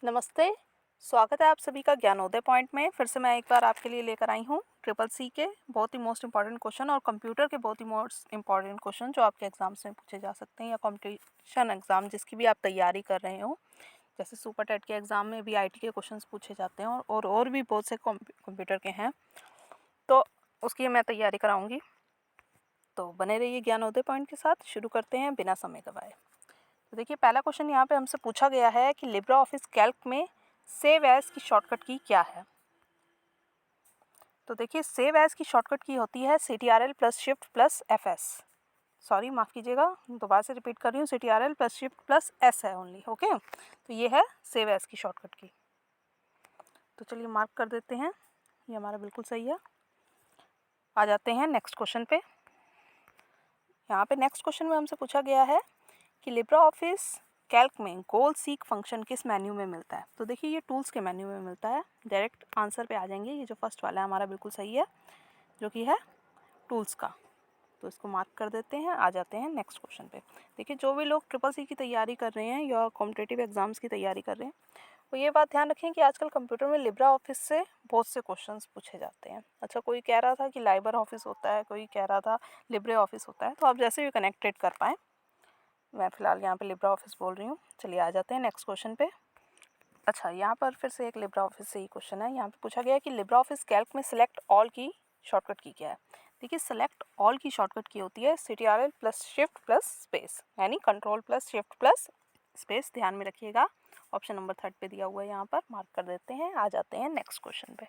नमस्ते। स्वागत है आप सभी का ज्ञानोदय पॉइंट में। फिर से मैं एक बार आपके लिए लेकर आई हूँ ट्रिपल सी के बहुत ही मोस्ट इंपॉर्टेंट क्वेश्चन और कंप्यूटर के बहुत ही मोस्ट इंपॉर्टेंट क्वेश्चन जो आपके एग्जाम्स में पूछे जा सकते हैं या कंपटीशन एग्ज़ाम जिसकी भी आप तैयारी कर रहे हो। जैसे सुपर टेट के एग्ज़ाम में भी आईटी के क्वेश्चन पूछे जाते हैं और भी बहुत से कंप्यूटर के हैं, तो उसकी मैं तैयारी कराऊँगी। तो बने रहिए ज्ञानोदय पॉइंट के साथ। शुरू करते हैं बिना समय गवाए। तो देखिए, पहला क्वेश्चन यहाँ पे हमसे पूछा गया है कि लिब्रा ऑफिस कैल्क में सेव एज की शॉर्टकट की क्या है। तो देखिए, सेव एज की शॉर्टकट की होती है CTRL plus shift plus FS। Sorry, माफ़ कीजिएगा, दोबारा से रिपीट कर रही हूँ, CTRL plus shift plus S है ओनली। ओके, तो ये है सेव एज की शॉर्टकट की। तो चलिए मार्क कर देते हैं, ये हमारा बिल्कुल सही है। आ जाते हैं नेक्स्ट क्वेश्चन पे। यहाँ पे नेक्स्ट क्वेश्चन में हमसे पूछा गया है कि लिब्रा ऑफिस कैल्क में गोल सीक फंक्शन किस मेन्यू में मिलता है। तो देखिए, ये टूल्स के मेन्यू में मिलता है। डायरेक्ट आंसर पे आ जाएंगे। ये जो फर्स्ट वाला है हमारा बिल्कुल सही है, जो कि है टूल्स का। तो इसको मार्क कर देते हैं। आ जाते हैं नेक्स्ट क्वेश्चन पे। देखिए, जो भी लोग ट्रिपल सी की तैयारी कर रहे हैं या कॉम्पिटिटिव एग्जाम्स की तैयारी कर रहे हैं, तो ये बात ध्यान रखें कि आजकल कंप्यूटर में लिब्रा ऑफिस से बहुत से क्वेश्चंस पूछे जाते हैं। अच्छा, कोई कह रहा था कि लाइबर ऑफिस होता है, कोई कह रहा था लिब्रे ऑफिस होता है, तो आप जैसे भी कनेक्टेड कर पाएँ। मैं फ़िलहाल यहाँ पे लिब्रा ऑफिस बोल रही हूँ। चलिए आ जाते हैं नेक्स्ट क्वेश्चन पे। अच्छा, यहाँ पर फिर से एक लिब्रा ऑफिस से ही क्वेश्चन है। यहाँ पे पूछा गया है कि लिब्रा ऑफिस कैल्क में सेलेक्ट ऑल की शॉर्टकट की क्या है। देखिए, सेलेक्ट ऑल की शॉर्टकट की होती है CTRL plus shift plus space, यानी control plus shift plus space. ध्यान में रखिएगा, ऑप्शन नंबर 3 पे दिया हुआ है, यहाँ पर मार्क कर देते हैं। आ जाते हैं नेक्स्ट क्वेश्चन पे।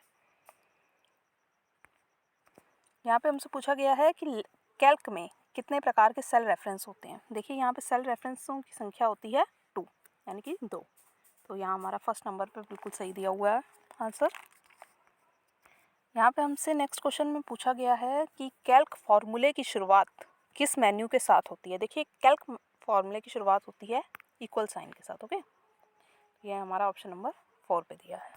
यहाँ पे हमसे पूछा गया है कि कैल्क में कितने प्रकार के सेल रेफरेंस होते हैं। देखिए, यहाँ पे सेल रेफरेंसों की संख्या होती है 2, यानी कि 2। तो यहाँ हमारा फर्स्ट नंबर पे बिल्कुल सही दिया हुआ है आंसर। यहाँ पे हमसे नेक्स्ट क्वेश्चन में पूछा गया है कि कैल्क फार्मूले की शुरुआत किस मेन्यू के साथ होती है। देखिए, कैल्क फार्मूले की शुरुआत होती है इक्वल साइन के साथ। ओके, ये हमारा ऑप्शन नंबर 4 पे दिया है।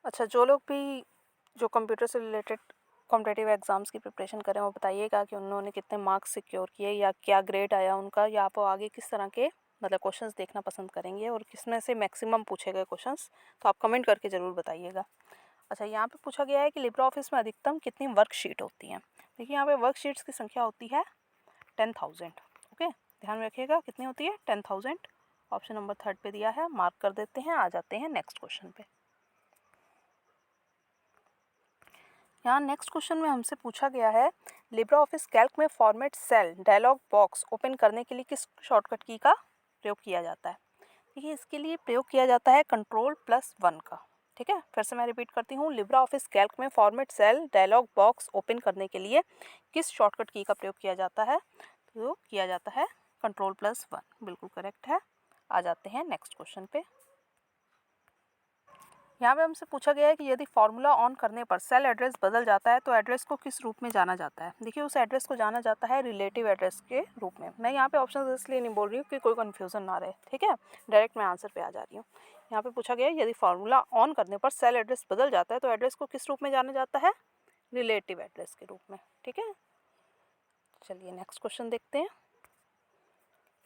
अच्छा, जो लोग भी जो कंप्यूटर से रिलेटेड कॉम्पिटिटिव एग्ज़ाम्स की प्रिपरेशन करें, वो बताइएगा कि उन्होंने कितने मार्क्स सिक्योर किए या क्या ग्रेड आया उनका, या आप आगे किस तरह के मतलब क्वेश्चंस देखना पसंद करेंगे और किसमें से मैक्सिमम पूछे गए क्वेश्चंस, तो आप कमेंट करके ज़रूर बताइएगा। अच्छा, यहाँ पे पूछा गया है कि लिब्रा ऑफिस में अधिकतम कितनी वर्कशीट होती हैं। देखिए, यहाँ पे वर्कशीट्स की संख्या होती है 10,000। ओके, ध्यान में रखिएगा कितनी होती है, 10,000। ऑप्शन नंबर 3 पे दिया है, मार्क कर देते हैं। आ जाते हैं नेक्स्ट क्वेश्चन पे। यहाँ नेक्स्ट क्वेश्चन में हमसे पूछा गया है लिब्रा ऑफिस कैल्क में format cell dialog box open करने के लिए किस शॉर्टकट की का प्रयोग किया जाता है। देखिए, इसके लिए प्रयोग किया जाता है Ctrl+1 का। ठीक है, फिर से मैं रिपीट करती हूँ, लिब्रा ऑफिस कैल्क में format cell dialog box open करने के लिए किस शॉर्टकट की का प्रयोग किया जाता है। तो किया जाता है Ctrl+1। बिल्कुल करेक्ट है। आ जाते हैं नेक्स्ट क्वेश्चन पे। यहाँ पे हमसे पूछा गया है कि यदि फार्मूला ऑन करने पर सेल एड्रेस बदल जाता है तो एड्रेस को किस रूप में जाना जाता है। देखिए, उस एड्रेस को जाना जाता है रिलेटिव एड्रेस के रूप में। मैं यहाँ पे ऑप्शन इसलिए नहीं बोल रही हूँ कि कोई कन्फ्यूज़न ना रहे। ठीक है, डायरेक्ट मैं आंसर पे आ जा रही हूँ। यहाँ पे पूछा गया है यदि फार्मूला ऑन करने पर सेल एड्रेस बदल जाता है तो एड्रेस को किस रूप में जाना जाता है, रिलेटिव एड्रेस के रूप में। ठीक है, चलिए नेक्स्ट क्वेश्चन देखते हैं।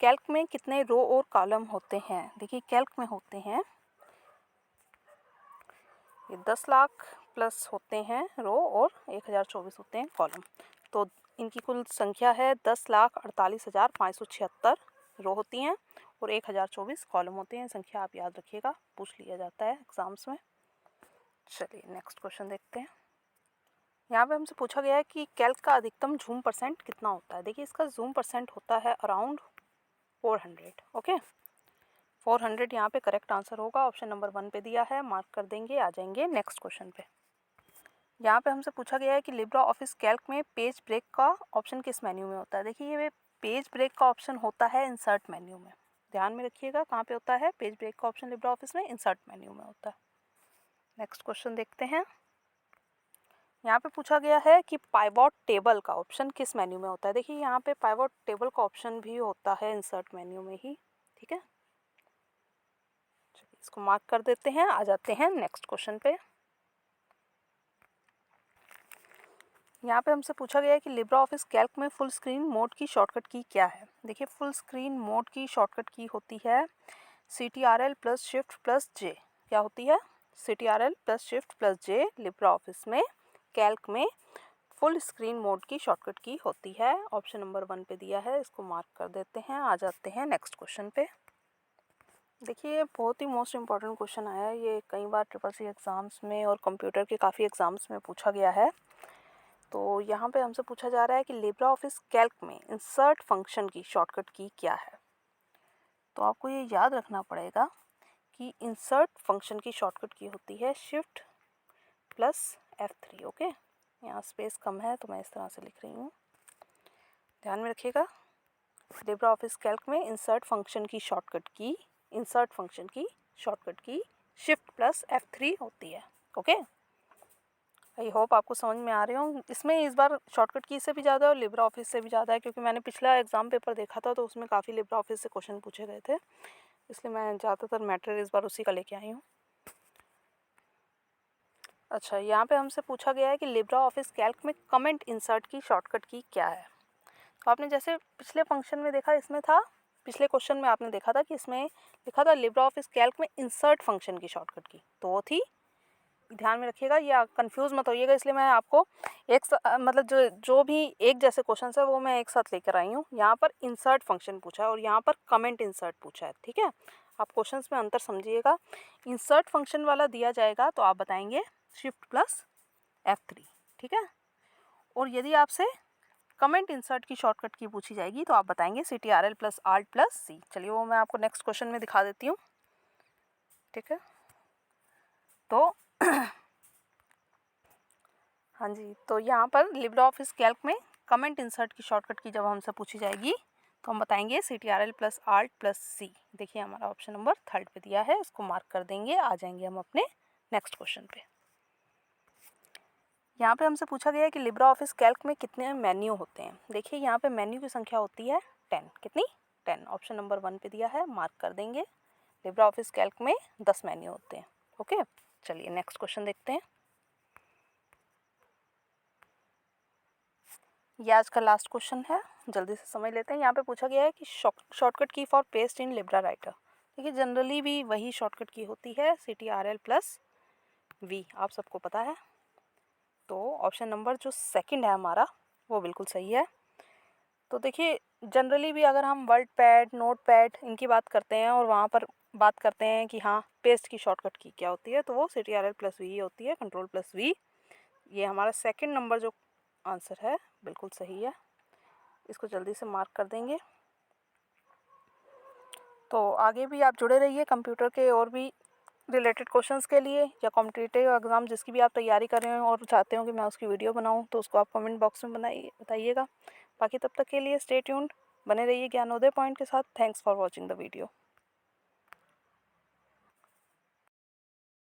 कैल्क में कितने रो और कॉलम होते हैं। देखिए, कैल्क में होते हैं ये 10 लाख प्लस होते हैं रो और 1024 होते हैं कॉलम। तो इनकी कुल संख्या है 10,48,576 रो होती हैं और 1024 कॉलम होते हैं। संख्या आप याद रखिएगा, पूछ लिया जाता है एग्जाम्स में। चलिए नेक्स्ट क्वेश्चन देखते हैं। यहाँ पे हमसे पूछा गया है कि कैल्क का अधिकतम जूम परसेंट कितना होता है। देखिए, इसका जूम परसेंट होता है अराउंड 400। ओके, 400 यहाँ पे करेक्ट आंसर होगा। ऑप्शन नंबर 1 पे दिया है, मार्क कर देंगे। आ जाएंगे नेक्स्ट क्वेश्चन पे। यहाँ पे हमसे पूछा गया है कि लिब्रा ऑफिस कैल्क में पेज ब्रेक का ऑप्शन किस मेन्यू में होता है। देखिए, ये पेज ब्रेक का ऑप्शन होता है इंसर्ट मेन्यू में। ध्यान में रखिएगा, कहाँ पे होता है पेज ब्रेक का ऑप्शन लिब्रा ऑफिस में, इंसर्ट मेन्यू में होता है। नेक्स्ट क्वेश्चन देखते हैं। यहाँ पे पूछा गया है कि पाइवॉट टेबल का ऑप्शन किस मेन्यू में होता है। देखिए, यहाँ पे पाइवॉट टेबल का ऑप्शन भी होता है इंसर्ट मेन्यू में ही। ठीक है, चलिए इसको मार्क कर देते हैं। आ जाते हैं नेक्स्ट क्वेश्चन पे। यहाँ पे हमसे पूछा गया है कि लिब्रा ऑफिस कैल्क में फुल स्क्रीन मोड की शॉर्टकट की क्या है। देखिए, फुल स्क्रीन मोड की शॉर्टकट की होती है CTRL प्लस शिफ्ट प्लस जे क्या होती है? CTRL प्लस शिफ्ट प्लस जे लिब्रा ऑफिस में कैल्क में फुल स्क्रीन मोड की शॉर्टकट की होती है। ऑप्शन नंबर 1 पे दिया है, इसको मार्क कर देते हैं। आ जाते हैं नेक्स्ट क्वेश्चन पे। देखिए बहुत ही मोस्ट इम्पॉर्टेंट क्वेश्चन आया है, ये कई बार CCC एग्ज़ाम्स में और कंप्यूटर के काफ़ी एग्ज़ाम्स में पूछा गया है। तो यहाँ पे हमसे पूछा जा रहा है कि लिब्रा ऑफिस कैल्क में इंसर्ट फंक्शन की शॉर्टकट की क्या है। तो आपको ये याद रखना पड़ेगा कि इंसर्ट फंक्शन की शॉर्टकट की होती है शिफ्ट प्लस F3। ओके, यहाँ स्पेस कम है तो मैं इस तरह से लिख रही हूँ, ध्यान में रखिएगा। लिब्रा ऑफिस कैल्क में इंसर्ट फंक्शन की शॉर्टकट की शिफ्ट प्लस F3 होती है। ओके, आई होप आपको समझ में आ रहे हो। इसमें इस बार शॉर्टकट की से भी ज़्यादा है और लिब्रा ऑफिस से भी ज़्यादा है, क्योंकि मैंने पिछला एग्ज़ाम पेपर देखा था तो उसमें काफ़ी लिब्रा ऑफिस से क्वेश्चन पूछे गए थे, इसलिए मैं ज़्यादातर मैटर इस बार उसी का लेके आई हूँ। अच्छा, यहाँ पे हमसे पूछा गया है कि लिब्रा ऑफिस कैल्क में कमेंट इंसर्ट की शॉर्टकट की क्या है। तो आपने जैसे पिछले फंक्शन में देखा, इसमें था, पिछले क्वेश्चन में आपने देखा था कि इसमें लिखा था लिब्रा ऑफिस कैल्क में इंसर्ट फंक्शन की शॉर्टकट की, तो वो थी, ध्यान में रखिएगा, या कंफ्यूज मत होइएगा, इसलिए मैं आपको मतलब जो भी एक जैसे क्वेश्चन है वो मैं एक साथ लेकर आई हूँ। यहाँ पर इंसर्ट फंक्शन पूछा है और यहाँ पर कमेंट इंसर्ट पूछा है, ठीक है। आप क्वेश्चंस में अंतर समझिएगा। इंसर्ट फंक्शन वाला दिया जाएगा तो आप बताएंगे शिफ्ट प्लस F3, ठीक है। और यदि आपसे कमेंट इंसर्ट की शॉर्टकट की पूछी जाएगी तो आप बताएंगे CTRL plus alt plus C। चलिए वो मैं आपको नेक्स्ट क्वेश्चन में दिखा देती हूँ, ठीक है। तो हाँ जी, तो यहाँ पर लिब्रा ऑफिस कैल्क में कमेंट इंसर्ट की शॉर्टकट की जब हमसे पूछी जाएगी तो हम बताएंगे CTRL plus alt plus C। देखिए हमारा ऑप्शन नंबर 3 पे दिया है, इसको मार्क कर देंगे। आ जाएंगे हम अपने नेक्स्ट क्वेश्चन पे। यहाँ पे हमसे पूछा गया है कि लिब्रा ऑफिस कैल्क में कितने मेन्यू होते हैं। देखिए यहाँ पे मेन्यू की संख्या होती है 10। कितनी? 10। ऑप्शन नंबर 1 पे दिया है, मार्क कर देंगे। लिब्रा ऑफिस कैल्क में 10 मेन्यू होते हैं। ओके, चलिए नेक्स्ट क्वेश्चन देखते हैं। ये आज का लास्ट क्वेश्चन है, जल्दी से समझ लेते हैं। यहाँ पे पूछा गया है कि शॉर्टकट की for paste in Libra writer. देखिए जनरली भी वही शॉर्टकट की होती है, CTRL प्लस V, आप सबको पता है। तो ऑप्शन नंबर जो 2 है हमारा वो बिल्कुल सही है। तो देखिए जनरली भी अगर हम वर्ड पैड, नोट पैड इनकी बात करते हैं और वहाँ पर बात करते हैं कि हाँ पेस्ट की शॉर्टकट की क्या होती है, तो वो CTRL प्लस V होती है, कंट्रोल प्लस V। ये हमारा 2 नंबर जो आंसर है बिल्कुल सही है, इसको जल्दी से मार्क कर देंगे। तो आगे भी आप जुड़े रहिए कंप्यूटर के और भी रिलेटेड क्वेश्चंस के लिए, या कॉम्पिटिटिव एग्ज़ाम जिसकी भी आप तैयारी कर रहे हो और चाहते हो कि मैं उसकी वीडियो बनाऊं, तो उसको आप कमेंट बॉक्स में बताइएगा। बाकी तब तक के लिए स्टे ट्यून्ड, बने रहिए ज्ञानोदय पॉइंट के साथ। Thanks for watching the video.